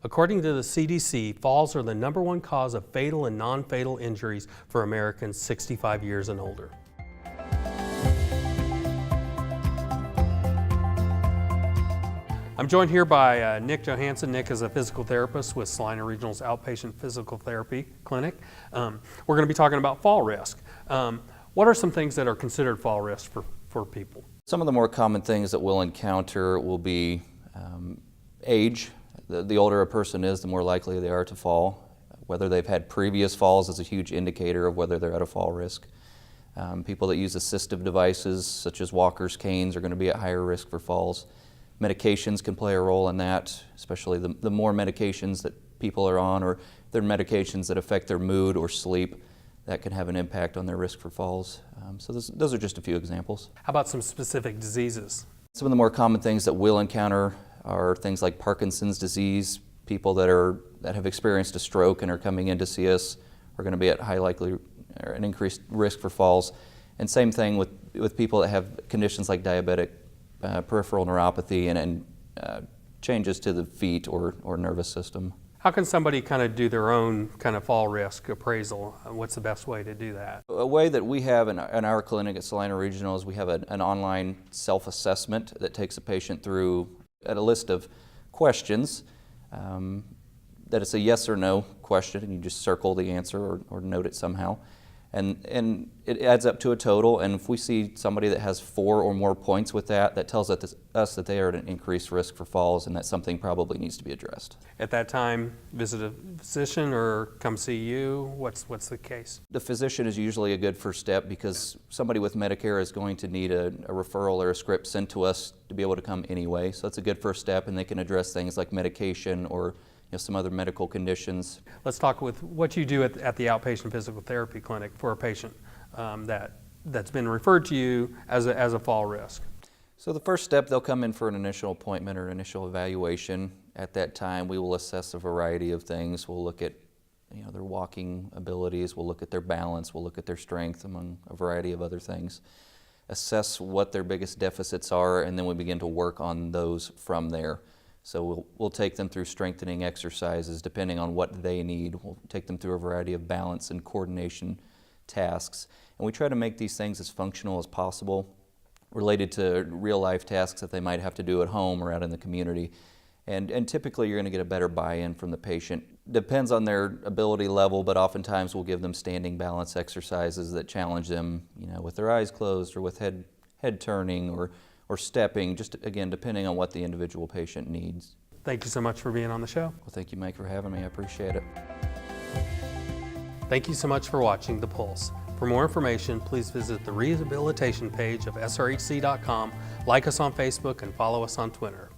According to the CDC, falls are the #1 cause of fatal and non-fatal injuries for Americans 65 years and older. I'm joined here by Nick Johansson. Nick is a physical therapist with Salina Regional's Outpatient Physical Therapy Clinic. We're going to be talking about fall risk. What are some things that are considered fall risk for people? Some of the more common things that we'll encounter will be age. The older a person is, the more likely they are to fall. Whether they've had previous falls is a huge indicator of whether they're at a fall risk. People that use assistive devices such as walkers, canes are going to be at higher risk for falls. Medications can play a role in that, especially the more medications that people are on, or they're medications that affect their mood or sleep, that can have an impact on their risk for falls. So those are just a few examples. How about some specific diseases? Some of the more common things that we'll encounter are things like Parkinson's disease. People that have experienced a stroke and are coming in to see us are going to be at high likely or an increased risk for falls. And same thing with people that have conditions like diabetic peripheral neuropathy and changes to the feet or nervous system. How can somebody kind of do their own kind of fall risk appraisal? What's the best way to do that? A way that we have in our clinic at Salina Regional is we have an online self-assessment that takes a patient through a list of questions. That it's a yes or no question, and you just circle the answer or note it somehow. And it adds up to a total, and if we see somebody that has 4 or more points with that tells us that they are at an increased risk for falls and that something probably needs to be addressed. At that time, visit a physician or come see you? What's the case? The physician is usually a good first step because somebody with Medicare is going to need a referral or a script sent to us to be able to come anyway. So that's a good first step, and they can address things like medication or some other medical conditions. Let's talk with what you do at the Outpatient Physical Therapy Clinic for a patient that's been referred to you as a fall risk. So the first step, they'll come in for an initial appointment or initial evaluation. At that time, we will assess a variety of things. We'll look at their walking abilities, we'll look at their balance, we'll look at their strength, among a variety of other things. Assess what their biggest deficits are, and then we begin to work on those from there. So we'll take them through strengthening exercises depending on what they need. We'll take them through a variety of balance and coordination tasks. And we try to make these things as functional as possible, related to real life tasks that they might have to do at home or out in the community. And typically you're going to get a better buy-in from the patient. Depends on their ability level, but oftentimes we'll give them standing balance exercises that challenge them, with their eyes closed or with head turning or stepping, just again, depending on what the individual patient needs. Thank you so much for being on the show. Well, thank you, Mike, for having me. I appreciate it. Thank you so much for watching The Pulse. For more information, please visit the rehabilitation page of srhc.com, like us on Facebook, and follow us on Twitter.